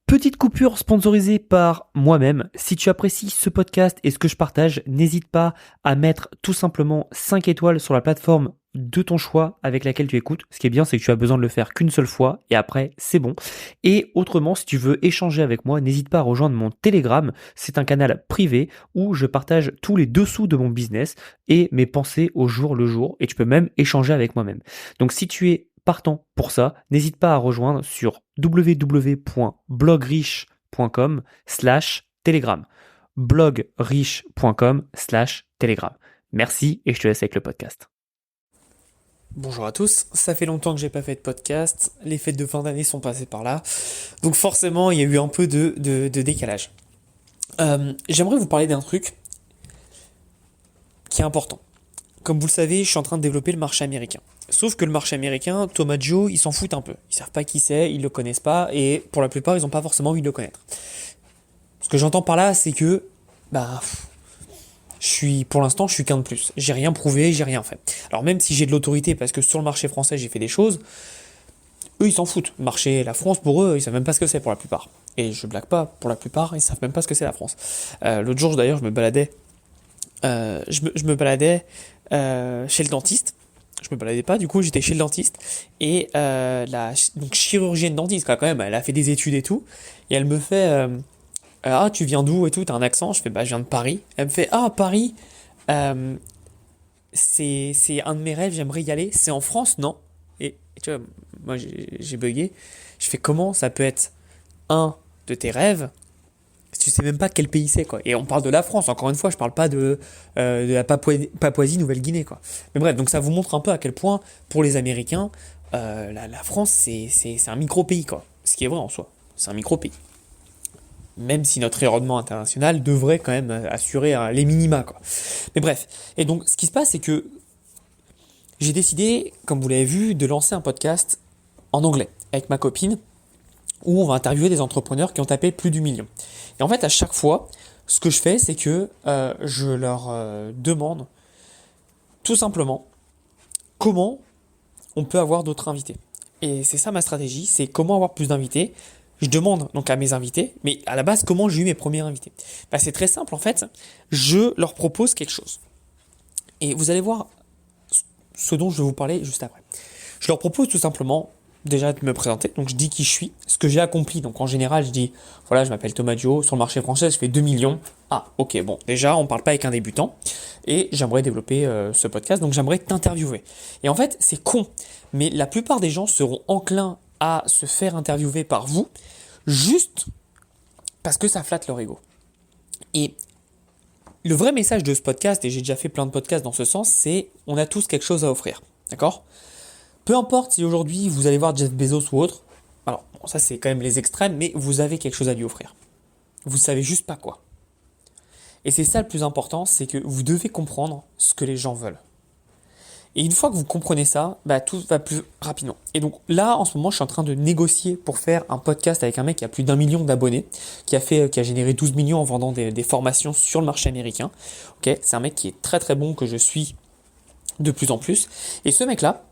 Petite coupure sponsorisée par moi-même. Si tu apprécies ce podcast et ce que je partage, n'hésite pas à mettre tout simplement 5 étoiles sur la plateforme de ton choix avec laquelle tu écoutes. Ce qui est bien, c'est que tu as besoin de le faire qu'une seule fois et après, c'est bon. Et autrement, si tu veux échanger avec moi, n'hésite pas à rejoindre mon Telegram. C'est un canal privé où je partage tous les dessous de mon business et mes pensées au jour le jour. Et tu peux même échanger avec moi-même. Donc si tu es partant pour ça, n'hésite pas à rejoindre sur www.blogriche.com/telegram. blogriche.com/telegram. Merci et je te laisse avec le podcast. Bonjour à tous, ça fait longtemps que j'ai pas fait de podcast, les fêtes de fin d'année sont passées par là, donc forcément il y a eu un peu de décalage. J'aimerais vous parler d'un truc qui est important. Comme vous le savez, je suis en train de développer le marché américain. Sauf que le marché américain, Thomas Joe, ils s'en foutent un peu. Ils savent pas qui c'est, ils le connaissent pas, et pour la plupart, ils n'ont pas forcément envie de le connaître. Ce que j'entends par là, c'est que, pour l'instant, je suis qu'un de plus. J'ai rien prouvé, j'ai rien fait. Alors même si j'ai de l'autorité, parce que sur le marché français, j'ai fait des choses, eux, ils s'en foutent. Le marché, la France, pour eux, ils savent même pas ce que c'est pour la plupart. Et je blague pas, pour la plupart, ils savent même pas ce que c'est la France. L'autre jour, d'ailleurs, je me baladais chez le dentiste. Je me baladais pas, du coup j'étais chez le dentiste et donc chirurgienne dentiste quand même, elle a fait des études et tout, et elle me fait ah, tu viens d'où et tout, t'as un accent. Je fais bah je viens de Paris. Elle me fait ah, Paris, euh, c'est un de mes rêves, j'aimerais y aller. C'est en France, non? Et tu vois, moi j'ai bugué. Je fais comment ça peut être un de tes rêves? Tu sais même pas quel pays c'est, quoi. Et on parle de la France, encore une fois, je parle pas de la Papouasie-Nouvelle-Guinée, quoi. Mais bref, donc ça vous montre un peu à quel point, pour les Américains, la France, c'est un micro-pays, quoi. Ce qui est vrai en soi, c'est un micro-pays. Même si notre rayonnement international devrait quand même assurer les minima, quoi. Mais bref, et donc ce qui se passe, c'est que j'ai décidé, comme vous l'avez vu, de lancer un podcast en anglais, avec ma copine, où on va interviewer des entrepreneurs qui ont tapé plus du million. Et en fait, à chaque fois, ce que je fais, c'est que je leur demande tout simplement comment on peut avoir d'autres invités. Et c'est ça ma stratégie, c'est comment avoir plus d'invités. Je demande donc à mes invités, mais à la base, comment j'ai eu mes premiers invités? C'est très simple en fait, je leur propose quelque chose. Et vous allez voir ce dont je vais vous parler juste après. Je leur propose tout simplement déjà de me présenter, donc je dis qui je suis, ce que j'ai accompli. Donc en général, je dis voilà, je m'appelle Thomas Dio, sur le marché français, je fais 2 millions. Ah, ok, bon, déjà, on parle pas avec un débutant et j'aimerais développer ce podcast, donc j'aimerais t'interviewer. Et en fait, c'est con, mais la plupart des gens seront enclins à se faire interviewer par vous juste parce que ça flatte leur ego. Et le vrai message de ce podcast, et j'ai déjà fait plein de podcasts dans ce sens, c'est on a tous quelque chose à offrir. D'accord? Peu importe si aujourd'hui vous allez voir Jeff Bezos ou autre, alors bon, ça c'est quand même les extrêmes, mais vous avez quelque chose à lui offrir. Vous savez juste pas quoi. Et c'est ça le plus important, c'est que vous devez comprendre ce que les gens veulent. Et une fois que vous comprenez ça, tout va plus rapidement. Et donc là, en ce moment, je suis en train de négocier pour faire un podcast avec un mec qui a plus d'1 million d'abonnés, qui a généré 12 millions en vendant des formations sur le marché américain. Ok, c'est un mec qui est très très bon, que je suis de plus en plus. Et ce mec-là,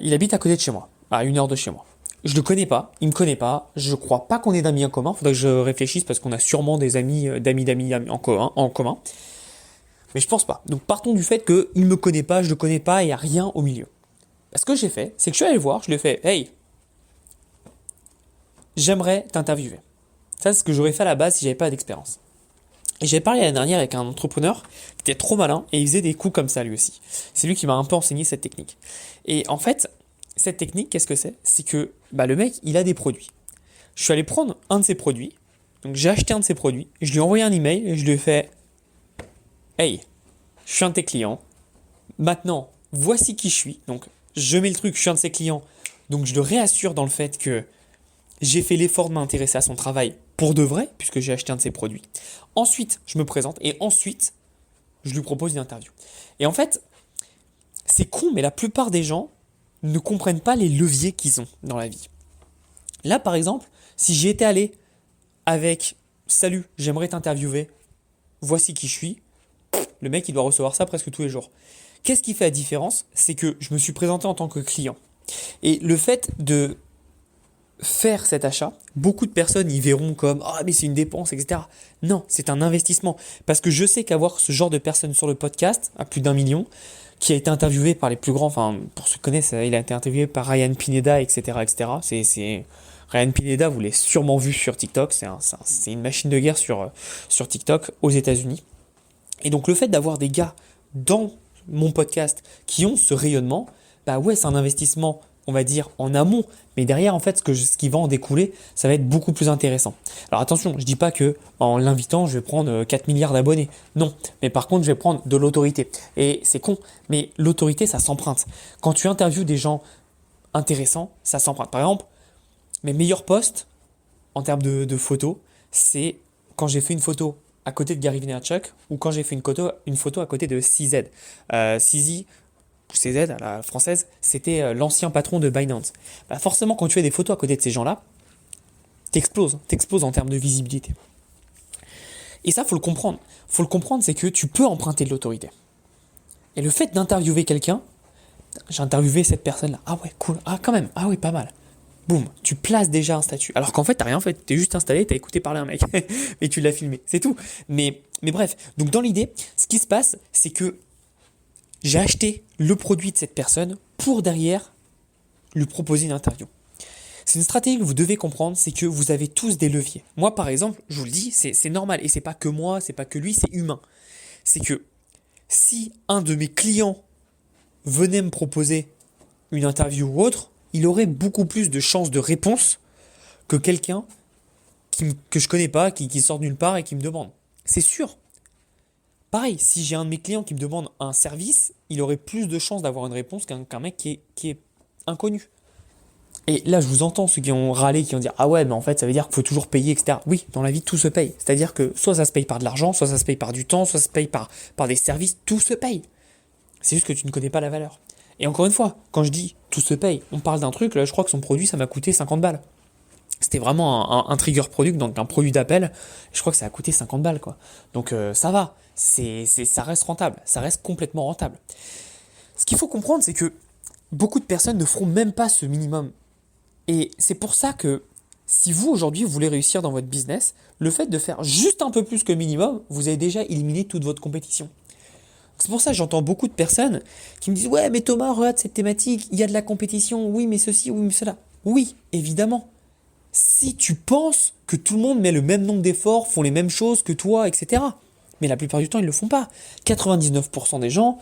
il habite à côté de chez moi, à 1 heure de chez moi. Je le connais pas, il me connaît pas, je crois pas qu'on ait d'amis en commun, faudrait que je réfléchisse parce qu'on a sûrement des amis, d'amis en commun. Mais je pense pas. Donc partons du fait qu'il me connaît pas, je le connais pas, et il y a rien au milieu. Ce que j'ai fait, c'est que je suis allé le voir, je lui ai fait hey, j'aimerais t'interviewer. Ça, c'est ce que j'aurais fait à la base si j'avais pas d'expérience. Et j'avais parlé l'année dernière avec un entrepreneur qui était trop malin et il faisait des coups comme ça lui aussi. C'est lui qui m'a un peu enseigné cette technique. Et en fait, cette technique, qu'est-ce que c'est? C'est que le mec, il a des produits. Je suis allé prendre un de ses produits, donc j'ai acheté un de ses produits, je lui ai envoyé un email et je lui ai fait hey, je suis un de tes clients, maintenant, voici qui je suis. Donc, je mets le truc, je suis un de ses clients, donc je le réassure dans le fait que j'ai fait l'effort de m'intéresser à son travail pour de vrai, puisque j'ai acheté un de ses produits. Ensuite, je me présente et ensuite, je lui propose une interview. Et en fait, c'est con, mais la plupart des gens ne comprennent pas les leviers qu'ils ont dans la vie. Là, par exemple, si j'y étais allé avec salut, j'aimerais t'interviewer, voici qui je suis, le mec, il doit recevoir ça presque tous les jours. Qu'est-ce qui fait la différence? C'est que je me suis présenté en tant que client. Et le fait de faire cet achat, beaucoup de personnes y verront comme ah mais c'est une dépense, etc. Non, c'est un investissement. Parce que je sais qu'avoir ce genre de personnes sur le podcast, à plus d'1 million, qui a été interviewé par les plus grands, enfin pour ceux qui connaissent, il a été interviewé par Ryan Pineda, etc. etc. Ryan Pineda, vous l'avez sûrement vu sur TikTok, c'est une machine de guerre sur TikTok aux États-Unis. Et donc le fait d'avoir des gars dans mon podcast qui ont ce rayonnement, bah ouais, c'est un investissement, on va dire, en amont. Mais derrière, en fait, ce qui va en découler, ça va être beaucoup plus intéressant. Alors attention, je dis pas que en l'invitant, je vais prendre 4 milliards d'abonnés. Non. Mais par contre, je vais prendre de l'autorité. Et c'est con, mais l'autorité, ça s'emprunte. Quand tu interviews des gens intéressants, ça s'emprunte. Par exemple, mes meilleurs posts en termes de photos, c'est quand j'ai fait une photo à côté de Gary Vaynerchuk ou quand j'ai fait une photo à côté de CZ. CZ, CZ à la française, c'était l'ancien patron de Binance. Bah forcément, quand tu fais des photos à côté de ces gens-là, t'exploses en termes de visibilité. Et ça, faut le comprendre. Faut le comprendre, c'est que tu peux emprunter de l'autorité. Et le fait d'interviewer quelqu'un, j'ai interviewé cette personne-là. Ah ouais, cool. Ah quand même. Ah oui, pas mal. Boum, tu places déjà un statut. Alors qu'en fait, t'as rien fait. T'es juste installé, t'as écouté parler un mec. Mais tu l'as filmé. C'est tout. Mais bref. Donc dans l'idée, ce qui se passe, c'est que j'ai acheté le produit de cette personne pour derrière lui proposer une interview. C'est une stratégie que vous devez comprendre, c'est que vous avez tous des leviers. Moi, par exemple, je vous le dis, c'est normal. Et c'est pas que moi, c'est pas que lui, c'est humain. C'est que si un de mes clients venait me proposer une interview ou autre, il aurait beaucoup plus de chances de réponse que quelqu'un que je connais pas, qui sort de nulle part et qui me demande. C'est sûr. Pareil, si j'ai un de mes clients qui me demande un service, il aurait plus de chances d'avoir une réponse qu'un mec qui est inconnu. Et là, je vous entends ceux qui ont râlé, qui ont dit ah ouais, mais en fait, ça veut dire qu'il faut toujours payer, etc. Oui, dans la vie, tout se paye. C'est-à-dire que soit ça se paye par de l'argent, soit ça se paye par du temps, soit ça se paye par des services, tout se paye. C'est juste que tu ne connais pas la valeur. Et encore une fois, quand je dis tout se paye, on parle d'un truc, là je crois que son produit ça m'a coûté 50 balles. C'était vraiment un trigger product, donc un produit d'appel, je crois que ça a coûté 50 balles quoi. Donc ça va, ça reste rentable, ça reste complètement rentable. Ce qu'il faut comprendre c'est que beaucoup de personnes ne feront même pas ce minimum. Et c'est pour ça que si vous aujourd'hui vous voulez réussir dans votre business, le fait de faire juste un peu plus que le minimum, vous avez déjà éliminé toute votre compétition. C'est pour ça que j'entends beaucoup de personnes qui me disent « Ouais, mais Thomas, regarde cette thématique, il y a de la compétition, oui, mais ceci, oui, mais cela. » Oui, évidemment. Si tu penses que tout le monde met le même nombre d'efforts, font les mêmes choses que toi, etc. Mais la plupart du temps, ils ne le font pas. 99% des gens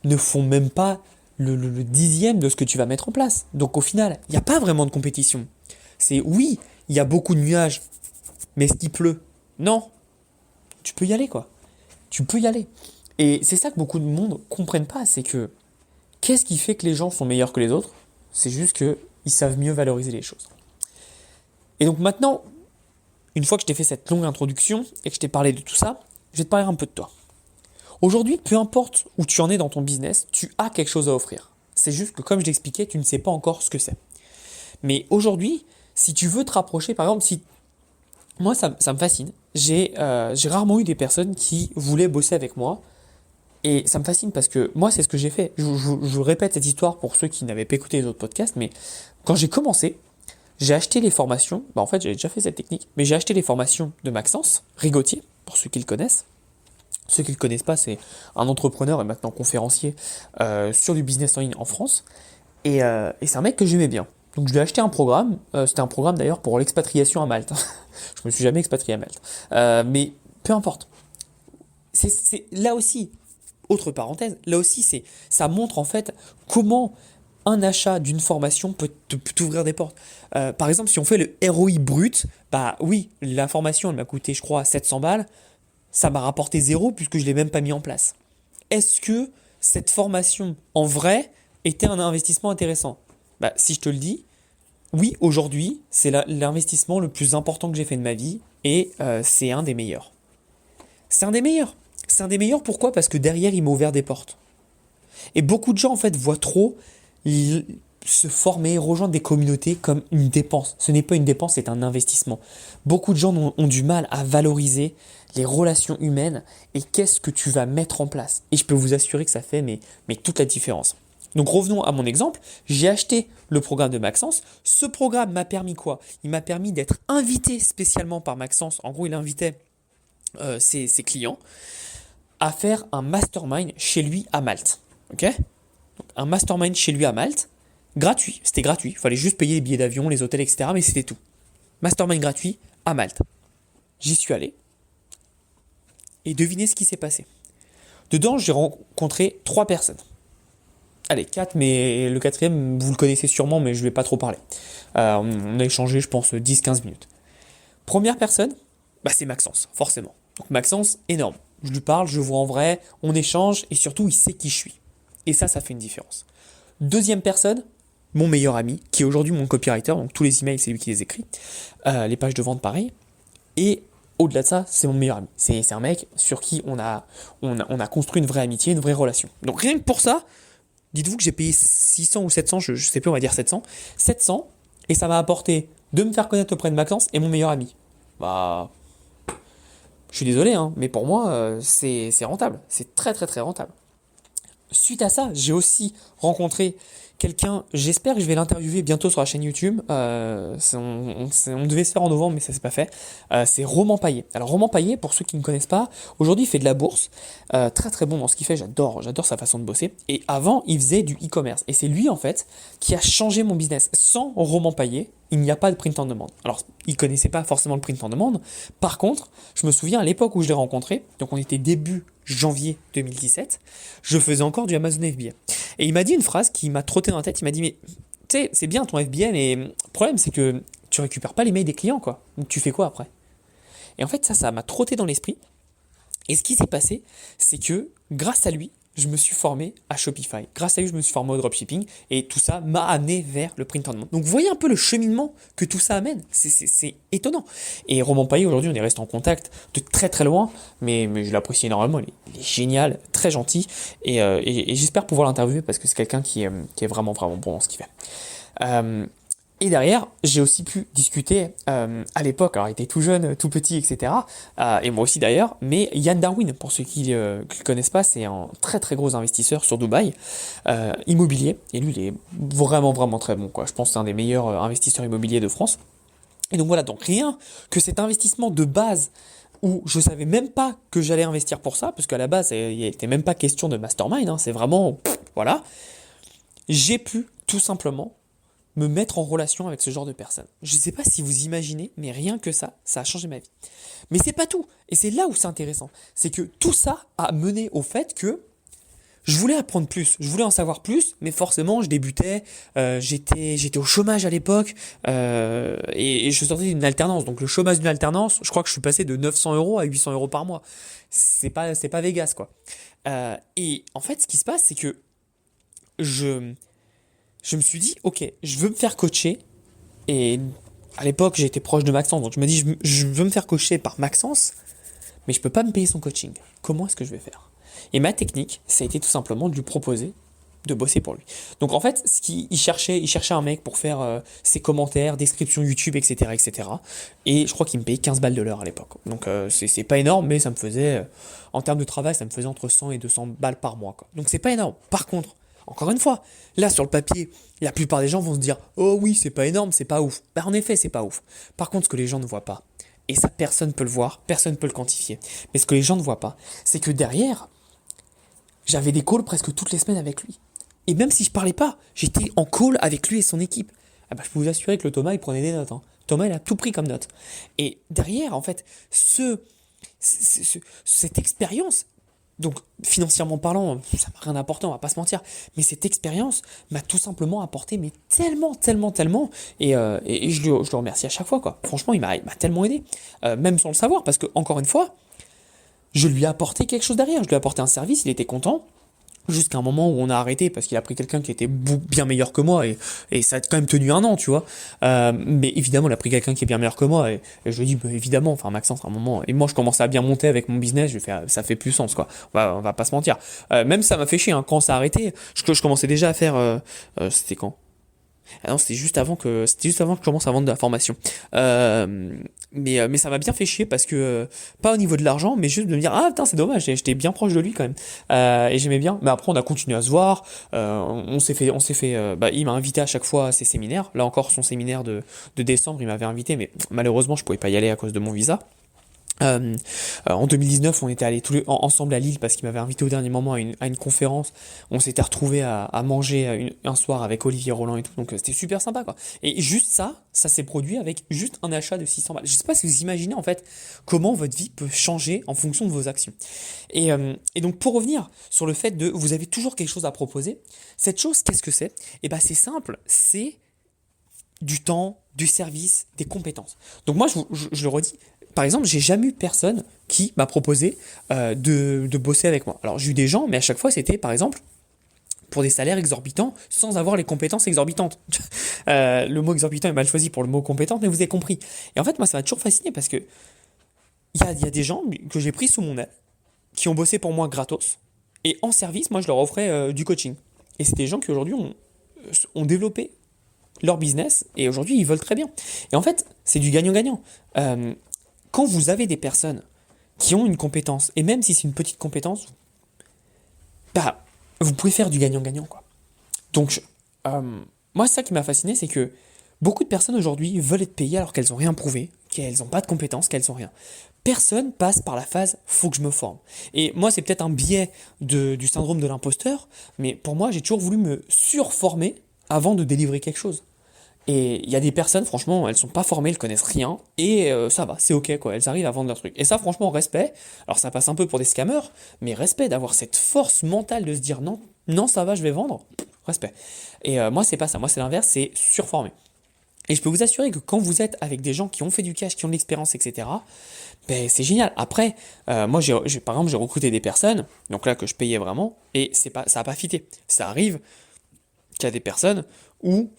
ne font même pas le dixième de ce que tu vas mettre en place. Donc au final, il n'y a pas vraiment de compétition. C'est oui, il y a beaucoup de nuages, mais est-ce qu'il pleut? Non. Tu peux y aller, quoi. Tu peux y aller. Et c'est ça que beaucoup de monde comprennent pas, c'est que qu'est-ce qui fait que les gens sont meilleurs que les autres? C'est juste qu'ils savent mieux valoriser les choses. Et donc maintenant, une fois que je t'ai fait cette longue introduction et que je t'ai parlé de tout ça, je vais te parler un peu de toi. Aujourd'hui, peu importe où tu en es dans ton business, tu as quelque chose à offrir. C'est juste que comme je l'expliquais, tu ne sais pas encore ce que c'est. Mais aujourd'hui, si tu veux te rapprocher, par exemple, si moi ça me fascine, j'ai rarement eu des personnes qui voulaient bosser avec moi. Et ça me fascine parce que moi, c'est ce que j'ai fait. Je répète cette histoire pour ceux qui n'avaient pas écouté les autres podcasts, mais quand j'ai commencé, j'ai acheté les formations. Bah en fait, j'avais déjà fait cette technique, mais j'ai acheté les formations de Maxence Rigotier, pour ceux qui le connaissent. Ceux qui ne le connaissent pas, c'est un entrepreneur et maintenant conférencier sur du business en ligne en France. Et c'est un mec que j'aimais bien. Donc je lui ai acheté un programme. C'était un programme d'ailleurs pour l'expatriation à Malte. Je me suis jamais expatrié à Malte. Mais peu importe. C'est là aussi. Autre parenthèse, là aussi, ça montre en fait comment un achat d'une formation peut t'ouvrir des portes. Par exemple, si on fait le ROI brut, bah oui, la formation, elle m'a coûté, je crois, 700 balles. Ça m'a rapporté zéro puisque je ne l'ai même pas mis en place. Est-ce que cette formation, en vrai, était un investissement intéressant? Bah, si je te le dis, oui, aujourd'hui, c'est l'investissement le plus important que j'ai fait de ma vie et c'est un des meilleurs. C'est un des meilleurs. C'est un des meilleurs, pourquoi? Parce que derrière, il m'a ouvert des portes. Et beaucoup de gens, en fait, voient trop se former, rejoindre des communautés comme une dépense. Ce n'est pas une dépense, c'est un investissement. Beaucoup de gens ont du mal à valoriser les relations humaines et qu'est-ce que tu vas mettre en place. Et je peux vous assurer que ça fait mais toute la différence. Donc revenons à mon exemple, j'ai acheté le programme de Maxence. Ce programme m'a permis quoi? Il m'a permis d'être invité spécialement par Maxence. En gros, il invitait ses clients à faire un mastermind chez lui à Malte. Ok? Donc, un mastermind chez lui à Malte, gratuit. C'était gratuit. Il fallait juste payer les billets d'avion, les hôtels, etc. Mais c'était tout. Mastermind gratuit à Malte. J'y suis allé. Et devinez ce qui s'est passé. Dedans, j'ai rencontré 3 personnes. Allez, 4, mais le quatrième, vous le connaissez sûrement, mais je ne vais pas trop parler. On a échangé, je pense, 10-15 minutes. Première personne, c'est Maxence, forcément. Donc Maxence, énorme. Je lui parle, je le vois en vrai, on échange, et surtout, il sait qui je suis. Et ça fait une différence. Deuxième personne, mon meilleur ami, qui est aujourd'hui mon copywriter, donc tous les emails, c'est lui qui les écrit. Les pages de vente, pareil. Et au-delà de ça, c'est mon meilleur ami. C'est un mec sur qui on a construit une vraie amitié, une vraie relation. Donc rien que pour ça, dites-vous que j'ai payé 600 ou 700, je sais plus, on va dire 700. 700, et ça m'a apporté de me faire connaître auprès de Maxence et mon meilleur ami. Je suis désolé, hein, mais pour moi, c'est rentable. C'est très très très rentable. Suite à ça, j'ai aussi rencontré quelqu'un, j'espère que je vais l'interviewer bientôt sur la chaîne YouTube. On devait se faire en novembre, mais ça s'est pas fait. C'est Roman Paillet. Alors Roman Paillet, pour ceux qui ne connaissent pas, aujourd'hui il fait de la bourse. Très très bon dans ce qu'il fait, j'adore sa façon de bosser. Et avant, il faisait du e-commerce. Et c'est lui en fait qui a changé mon business. Sans Roman Paillet, il n'y a pas de print on demand. Alors, il connaissait pas forcément le print on demand. Par contre, je me souviens à l'époque où je l'ai rencontré, donc on était début janvier 2017, je faisais encore du Amazon FBA. Et il m'a dit une phrase qui m'a trotté dans la tête. Il m'a dit, mais tu sais, c'est bien ton FBA, mais le problème c'est que tu récupères pas les mails des clients, quoi. Donc tu fais quoi après? Et en fait, ça m'a trotté dans l'esprit. Et ce qui s'est passé, c'est que grâce à lui, je me suis formé à Shopify. Grâce à lui, je me suis formé au dropshipping et tout ça m'a amené vers le print on demand. Donc, vous voyez un peu le cheminement que tout ça amène. C'est étonnant. Et Roman Paillet, aujourd'hui, on est resté en contact de très très loin, mais je l'apprécie énormément. Il est génial, très gentil et j'espère pouvoir l'interviewer parce que c'est quelqu'un qui est vraiment vraiment bon dans ce qu'il fait. Et derrière, j'ai aussi pu discuter à l'époque, alors il était tout jeune, tout petit, etc. Et moi aussi d'ailleurs, mais Yann Darwin, pour ceux qui ne le connaissent pas, c'est un très très gros investisseur sur Dubaï, immobilier, et lui il est vraiment vraiment très bon, quoi. Je pense que c'est un des meilleurs investisseurs immobiliers de France. Et donc voilà, donc rien que cet investissement de base où je savais même pas que j'allais investir pour ça, parce qu'à la base, il n'était même pas question de mastermind, hein, c'est vraiment, voilà, j'ai pu tout simplement me mettre en relation avec ce genre de personnes. Je ne sais pas si vous imaginez, mais rien que ça a changé ma vie. Mais c'est pas tout. Et c'est là où c'est intéressant. C'est que tout ça a mené au fait que je voulais apprendre plus, je voulais en savoir plus, mais forcément je débutais, j'étais au chômage à l'époque, et je sortais d'une alternance. Donc le chômage d'une alternance, je crois que je suis passé de 900 euros à 800 euros par mois. C'est pas Vegas, quoi. Et en fait, ce qui se passe, c'est que je me suis dit, ok, je veux me faire coacher. Et à l'époque, j'étais proche de Maxence. Donc je me dis, je veux me faire coacher par Maxence, mais je peux pas me payer son coaching. Comment est-ce que je vais faire? Et ma technique, ça a été tout simplement de lui proposer de bosser pour lui. Donc en fait, il cherchait un mec pour faire ses commentaires, descriptions YouTube, etc., etc. Et je crois qu'il me payait 15 balles de l'heure à l'époque. Donc c'est pas énorme, mais ça me faisait, en termes de travail, ça me faisait entre 100 et 200 balles par mois, quoi. Donc c'est pas énorme. Par contre, encore une fois, là sur le papier, la plupart des gens vont se dire « Oh oui, c'est pas énorme, c'est pas ouf ». En effet, c'est pas ouf. Par contre, ce que les gens ne voient pas, et ça personne ne peut le voir, personne ne peut le quantifier, mais ce que les gens ne voient pas, c'est que derrière, j'avais des calls presque toutes les semaines avec lui. Et même si je parlais pas, j'étais en call avec lui et son équipe. Je peux vous assurer que le Thomas, il prenait des notes, hein. Thomas, il a tout pris comme note. Et derrière, en fait, cette expérience, donc financièrement parlant, ça m'a rien apporté, on va pas se mentir, mais cette expérience m'a tout simplement apporté, mais tellement, et je le remercie à chaque fois, quoi. Franchement, il m'a tellement aidé, même sans le savoir, parce que encore une fois, je lui ai apporté quelque chose derrière, je lui ai apporté un service, il était content. Jusqu'à un moment où on a arrêté parce qu'il a pris quelqu'un qui était bien meilleur que moi et ça a quand même tenu 1 an, tu vois. Mais évidemment, il a pris quelqu'un qui est bien meilleur que moi et je lui ai dit, évidemment, enfin Maxence, à un moment, et moi je commençais à bien monter avec mon business, je fais, ça fait plus sens, quoi. On va pas se mentir. Même ça m'a fait chier, hein, quand ça a arrêté, je commençais déjà à faire, c'était quand? Ah non, c'était juste avant que je commence à vendre de la formation. mais ça m'a bien fait chier parce que, pas au niveau de l'argent, mais juste de me dire, ah putain, c'est dommage, j'étais bien proche de lui quand même. Et j'aimais bien. Mais après, on a continué à se voir. Bah, il m'a invité à chaque fois à ses séminaires. Là encore, son séminaire de décembre, il m'avait invité, mais malheureusement, je pouvais pas y aller à cause de mon visa. Euh, En 2019, on était allés ensemble à Lille parce qu'il m'avait invité au dernier moment à une conférence. On s'était retrouvés à manger un soir avec Olivier Roland et tout. Donc c'était super sympa quoi. Et juste ça s'est produit avec juste un achat de 600 balles. Je sais pas si vous imaginez en fait comment votre vie peut changer en fonction de vos actions. Et donc pour revenir sur le fait de vous avez toujours quelque chose à proposer, cette chose qu'est-ce que c'est? Et ben c'est simple, c'est du temps, du service, des compétences. Donc moi je le redis, par exemple, j'ai jamais eu personne qui m'a proposé de bosser avec moi. Alors j'ai eu des gens, mais à chaque fois c'était par exemple pour des salaires exorbitants sans avoir les compétences exorbitantes. Le mot exorbitant est mal choisi pour le mot compétente, mais vous avez compris. Et en fait, moi ça m'a toujours fasciné parce que il y a des gens que j'ai pris sous mon aile qui ont bossé pour moi gratos et en service, moi je leur offrais du coaching. Et c'est des gens qui aujourd'hui ont développé leur business et aujourd'hui ils veulent très bien. Et en fait, c'est du gagnant-gagnant. Quand vous avez des personnes qui ont une compétence, et même si c'est une petite compétence, bah, vous pouvez faire du gagnant-gagnant, quoi. Donc, moi, c'est ça qui m'a fasciné, c'est que beaucoup de personnes aujourd'hui veulent être payées alors qu'elles n'ont rien prouvé, qu'elles n'ont pas de compétences, qu'elles n'ont rien. Personne passe par la phase faut que je me forme. Et moi, c'est peut-être un biais du syndrome de l'imposteur, mais pour moi, j'ai toujours voulu me surformer avant de délivrer quelque chose. Et il y a des personnes, franchement, elles sont pas formées, elles connaissent rien, et ça va, c'est ok quoi, elles arrivent à vendre leur truc. Et ça, franchement, respect. Alors ça passe un peu pour des scammers, mais respect d'avoir cette force mentale de se dire non, non, ça va, je vais vendre. Respect. Et moi, c'est pas ça, moi, c'est l'inverse, c'est surformer. Et je peux vous assurer que quand vous êtes avec des gens qui ont fait du cash, qui ont de l'expérience, etc., ben, c'est génial. Après, moi, par exemple, j'ai recruté des personnes, donc là, que je payais vraiment, et ça a pas fité. Ça arrive qu'il y a des personnes où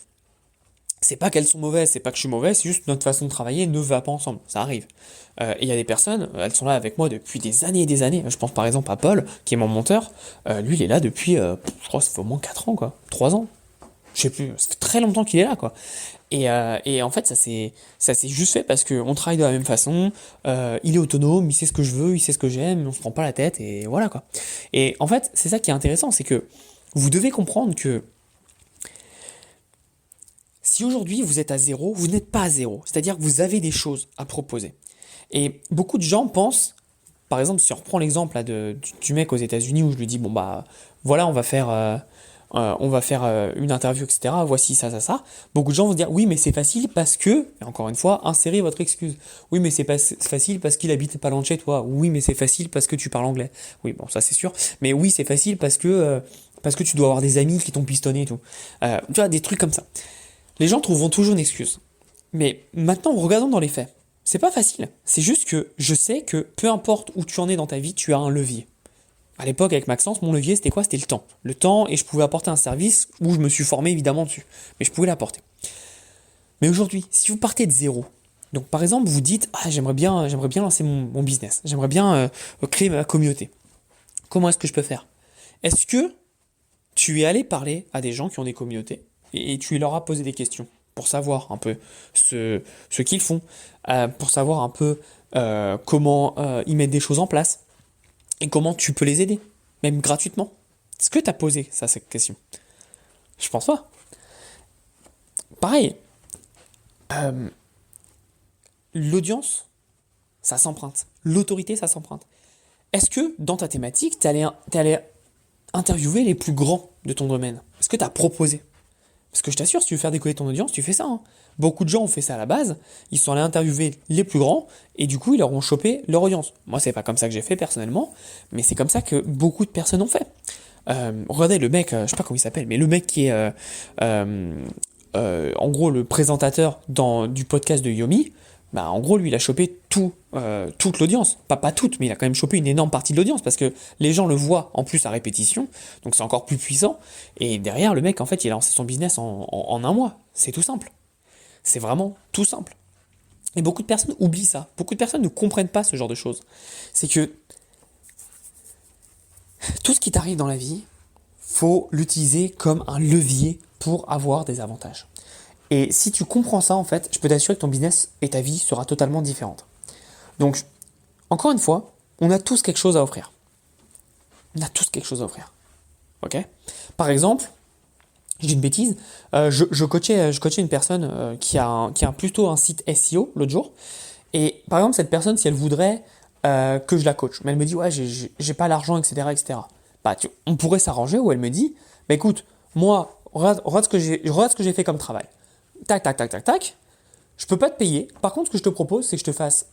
c'est pas qu'elles sont mauvaises, c'est pas que je suis mauvais, c'est juste notre façon de travailler ne va pas ensemble. Ça arrive. Et il y a des personnes, elles sont là avec moi depuis des années et des années. Je pense par exemple à Paul, qui est mon monteur. Lui, il est là depuis, je crois, ça fait au moins 4 ans, quoi. 3 ans. Je sais plus, ça fait très longtemps qu'il est là, quoi. Et en fait, ça s'est juste fait parce qu'on travaille de la même façon. Il est autonome, il sait ce que je veux, il sait ce que j'aime, on se prend pas la tête, et voilà, quoi. Et en fait, c'est ça qui est intéressant, c'est que vous devez comprendre que si aujourd'hui vous êtes à zéro, vous n'êtes pas à zéro. C'est-à-dire que vous avez des choses à proposer. Et beaucoup de gens pensent, par exemple, si on reprend l'exemple là, du mec aux États-Unis où je lui dis, bon bah voilà, on va faire une interview, etc. Voici ça, ça, ça. Beaucoup de gens vont dire, oui, mais c'est facile parce que, et encore une fois, insérez votre excuse. Oui, mais c'est facile parce qu'il habite pas loin de chez toi. Oui, mais c'est facile parce que tu parles anglais. Oui, bon, ça c'est sûr. Mais oui, c'est facile parce que tu dois avoir des amis qui t'ont pistonné et tout. Tu vois, des trucs comme ça. Les gens trouveront toujours une excuse. Mais maintenant, regardons dans les faits. C'est pas facile. C'est juste que je sais que peu importe où tu en es dans ta vie, tu as un levier. À l'époque, avec Maxence, mon levier, c'était quoi? C'était le temps. Le temps, et je pouvais apporter un service où je me suis formé évidemment dessus. Mais je pouvais l'apporter. Mais aujourd'hui, si vous partez de zéro, donc par exemple, vous dites, ah, j'aimerais bien lancer mon business. J'aimerais bien créer ma communauté. Comment est-ce que je peux faire? Est-ce que tu es allé parler à des gens qui ont des communautés et tu leur as posé des questions pour savoir un peu ce qu'ils font, pour savoir un peu comment ils mettent des choses en place et comment tu peux les aider, même gratuitement. Est-ce que tu as posé ça, cette question? Je pense pas. Pareil, l'audience, ça s'emprunte. L'autorité, ça s'emprunte. Est-ce que dans ta thématique, t'es allé interviewer les plus grands de ton domaine? Est-ce que tu as proposé? Parce que je t'assure, si tu veux faire décoller ton audience, tu fais ça, hein. Beaucoup de gens ont fait ça à la base, ils sont allés interviewer les plus grands, et du coup, ils leur ont chopé leur audience. Moi, c'est pas comme ça que j'ai fait personnellement, mais c'est comme ça que beaucoup de personnes ont fait. Regardez le mec, je sais pas comment il s'appelle, mais le mec qui est en gros le présentateur du podcast de Yomi, bah en gros lui il a chopé toute l'audience, pas toute, mais il a quand même chopé une énorme partie de l'audience parce que les gens le voient en plus à répétition, donc c'est encore plus puissant. Et derrière le mec en fait il a lancé son business en un mois, c'est tout simple, c'est vraiment tout simple. Et beaucoup de personnes oublient ça, beaucoup de personnes ne comprennent pas ce genre de choses. C'est que tout ce qui t'arrive dans la vie, faut l'utiliser comme un levier pour avoir des avantages. Et si tu comprends ça, en fait, je peux t'assurer que ton business et ta vie sera totalement différente. Donc, encore une fois, on a tous quelque chose à offrir. On a tous quelque chose à offrir. Ok? Par exemple, je dis une bêtise, je coachais une personne qui a plutôt un site SEO l'autre jour. Et par exemple, cette personne, si elle voudrait que je la coach, mais elle me dit, ouais, j'ai pas l'argent, etc., etc. Bah, on pourrait s'arranger où elle me dit, bah écoute, moi, regarde ce que j'ai fait comme travail. Tac, tac, tac, tac, tac. Je peux pas te payer. Par contre, ce que je te propose, c'est que je te fasse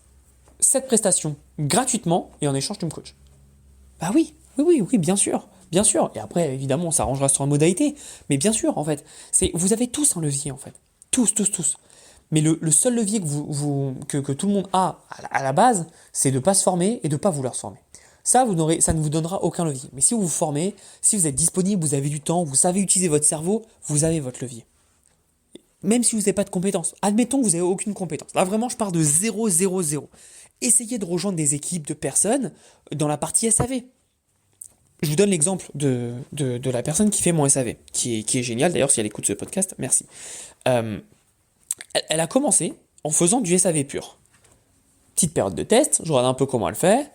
cette prestation gratuitement et en échange, tu me coaches. Bah oui, oui, oui, oui, bien sûr, bien sûr. Et après, évidemment, on s'arrangera sur une modalité. Mais bien sûr, en fait, vous avez tous un levier, en fait. Tous, tous, tous. Mais le seul levier que tout le monde a à la base, c'est de ne pas se former et de ne pas vouloir se former. Ça, ça ne vous donnera aucun levier. Mais si vous vous formez, si vous êtes disponible, vous avez du temps, vous savez utiliser votre cerveau, vous avez votre levier. Même si vous n'avez pas de compétences. Admettons que vous n'avez aucune compétence. Là, vraiment, je pars de 0, 0, 0. Essayez de rejoindre des équipes de personnes dans la partie SAV. Je vous donne l'exemple de la personne qui fait mon SAV, qui est géniale. D'ailleurs, si elle écoute ce podcast, merci. Euh, elle a commencé en faisant du SAV pur. Petite période de test, je regarde un peu comment elle fait.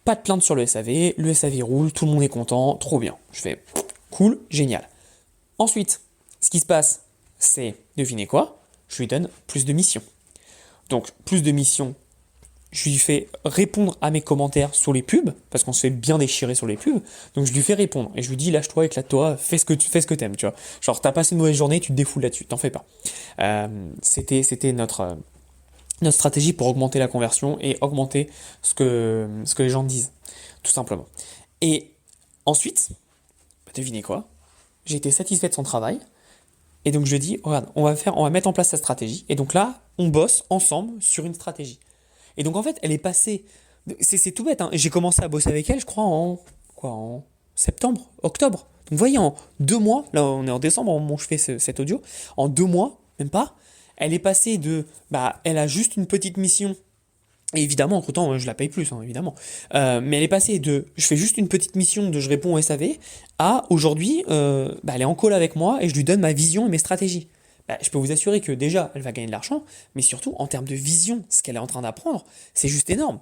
Pas de plainte sur le SAV roule, tout le monde est content, trop bien. Je fais cool, génial. Ensuite, ce qui se passe, c'est, devinez quoi? Je lui donne plus de missions. Donc, plus de missions, je lui fais répondre à mes commentaires sur les pubs, parce qu'on se fait bien déchirer sur les pubs, donc je lui fais répondre, et je lui dis, lâche-toi, éclate-toi, fais ce que t'aimes, tu vois. Genre, t'as passé une mauvaise journée, tu te défoules là-dessus, t'en fais pas. C'était notre stratégie pour augmenter la conversion et augmenter ce que les gens disent, tout simplement. Et ensuite, bah, devinez quoi? J'ai été satisfait de son travail, et donc je dis, regarde, on va mettre en place sa stratégie, et donc là, on bosse ensemble sur une stratégie. Et donc en fait, elle est passée. C'est tout bête, hein. J'ai commencé à bosser avec elle, je crois, en septembre, octobre. Donc vous voyez, en 2 mois, là on est en décembre au moment où je fais cet audio, en 2 mois, même pas, elle est passée de. Bah, elle a juste une petite mission. Et évidemment, entre-temps, je la paye plus, hein, évidemment. Mais elle est passée de je fais juste une petite mission de je réponds au SAV à aujourd'hui, bah, elle est en call avec moi et je lui donne ma vision et mes stratégies. Bah, je peux vous assurer que déjà, elle va gagner de l'argent, mais surtout, en termes de vision, ce qu'elle est en train d'apprendre, c'est juste énorme.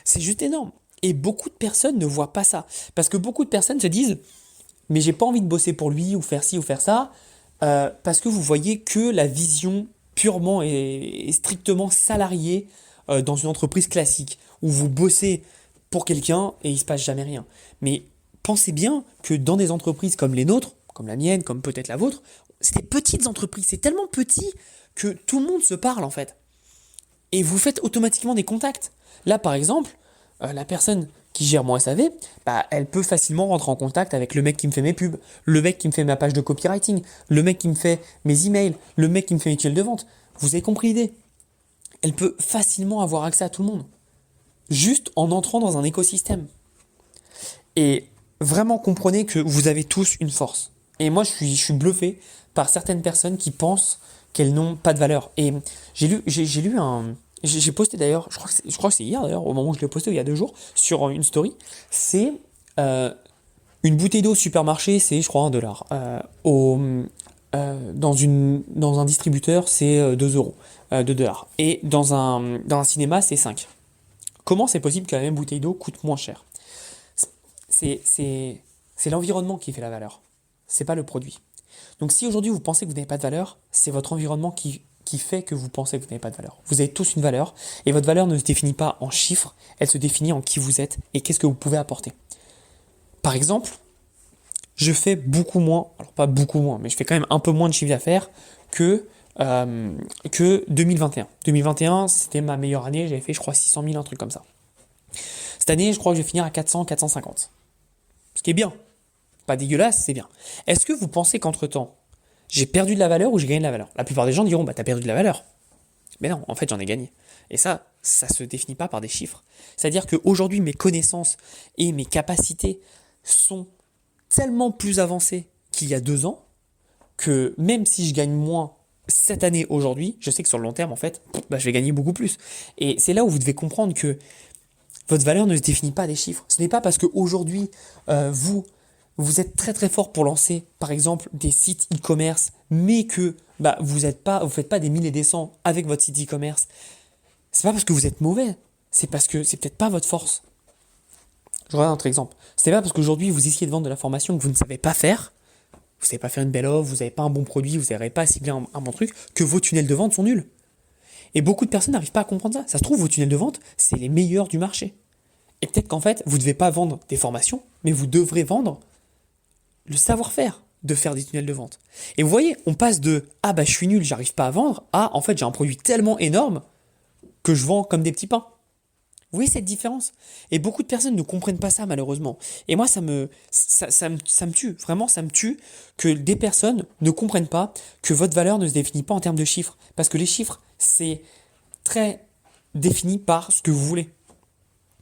C'est juste énorme. Et beaucoup de personnes ne voient pas ça. Parce que beaucoup de personnes se disent, mais j'ai pas envie de bosser pour lui, ou faire ci, ou faire ça, parce que vous voyez que la vision purement et strictement salariée dans une entreprise classique, où vous bossez pour quelqu'un et il se passe jamais rien. Mais pensez bien que dans des entreprises comme les nôtres, comme la mienne, comme peut-être la vôtre, c'est des petites entreprises, c'est tellement petit que tout le monde se parle en fait. Et vous faites automatiquement des contacts. Là par exemple, la personne qui gère mon SAV, bah, elle peut facilement rentrer en contact avec le mec qui me fait mes pubs, le mec qui me fait ma page de copywriting, le mec qui me fait mes emails, le mec qui me fait mes tuiles de vente. Vous avez compris l'idée? Elle peut facilement avoir accès à tout le monde, juste en entrant dans un écosystème. Et vraiment comprenez que vous avez tous une force. Et moi, je suis bluffé par certaines personnes qui pensent qu'elles n'ont pas de valeur. Et j'ai posté d'ailleurs, je crois que c'est hier d'ailleurs, au moment où je l'ai posté, il y a 2 jours, sur une story. C'est une bouteille d'eau au supermarché, c'est je crois 1 $. Dans un distributeur, c'est 2 euros, 2 dollars. Et dans un cinéma, c'est 5. Comment c'est possible que la même bouteille d'eau coûte moins cher? C'est l'environnement qui fait la valeur. C'est pas le produit. Donc si aujourd'hui vous pensez que vous n'avez pas de valeur, c'est votre environnement qui fait que vous pensez que vous n'avez pas de valeur. Vous avez tous une valeur et votre valeur ne se définit pas en chiffres, elle se définit en qui vous êtes et qu'est-ce que vous pouvez apporter. Par exemple, je fais beaucoup moins, alors pas beaucoup moins, mais je fais quand même un peu moins de chiffre d'affaires que 2021. 2021, c'était ma meilleure année, j'avais fait je crois 600 000, un truc comme ça. Cette année, je crois que je vais finir à 400, 450. Ce qui est bien. Pas dégueulasse, c'est bien. Est-ce que vous pensez qu'entre-temps, j'ai perdu de la valeur ou j'ai gagné de la valeur? La plupart des gens diront, bah t'as perdu de la valeur. Mais non, en fait j'en ai gagné. Et ça se définit pas par des chiffres. C'est-à-dire qu'aujourd'hui, mes connaissances et mes capacités sont tellement plus avancées qu'il y a 2 ans, que même si je gagne moins cette année aujourd'hui, je sais que sur le long terme, en fait, bah, je vais gagner beaucoup plus. Et c'est là où vous devez comprendre que votre valeur ne se définit pas des chiffres. Ce n'est pas parce qu'aujourd'hui, vous vous êtes très très fort pour lancer, par exemple, des sites e-commerce, mais que vous faites pas des 1000 et des 100 avec votre site e-commerce, c'est pas parce que vous êtes mauvais, c'est parce que c'est peut-être pas votre force. Je regarde un autre exemple. C'est pas parce qu'aujourd'hui vous essayez de vendre de la formation que vous ne savez pas faire, vous savez pas faire une belle offre, vous n'avez pas un bon produit, vous n'arrivez pas à cibler un bon truc, que vos tunnels de vente sont nuls. Et beaucoup de personnes n'arrivent pas à comprendre ça. Ça se trouve, vos tunnels de vente, c'est les meilleurs du marché. Et peut-être qu'en fait, vous ne devez pas vendre des formations, mais vous devrez vendre le savoir-faire de faire des tunnels de vente. Et vous voyez, on passe de « Ah je suis nul, j'arrive pas à vendre » à « En fait, j'ai un produit tellement énorme que je vends comme des petits pains ». Vous voyez cette différence? Et beaucoup de personnes ne comprennent pas ça, malheureusement. Et moi, ça me tue. Vraiment, ça me tue que des personnes ne comprennent pas que votre valeur ne se définit pas en termes de chiffres. Parce que les chiffres, c'est très défini par ce que vous voulez.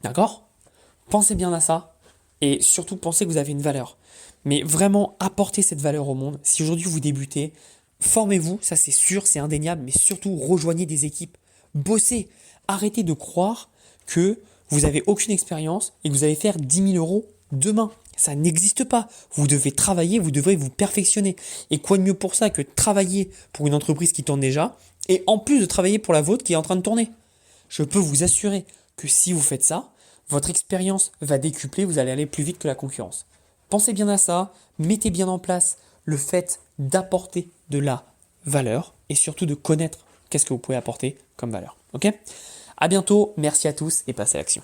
D'accord? Pensez bien à ça. Et surtout, pensez que vous avez une valeur. Mais vraiment, apportez cette valeur au monde. Si aujourd'hui vous débutez, formez-vous, ça c'est sûr, c'est indéniable. Mais surtout, rejoignez des équipes. Bossez. Arrêtez de croire que vous n'avez aucune expérience et que vous allez faire 10 000 euros demain. Ça n'existe pas. Vous devez travailler, vous devrez vous perfectionner. Et quoi de mieux pour ça que de travailler pour une entreprise qui tourne déjà et en plus de travailler pour la vôtre qui est en train de tourner. Je peux vous assurer que si vous faites ça, votre expérience va décupler, vous allez aller plus vite que la concurrence. Pensez bien à ça, mettez bien en place le fait d'apporter de la valeur et surtout de connaître qu'est-ce que vous pouvez apporter comme valeur. Ok ? À bientôt, merci à tous et passez à l'action.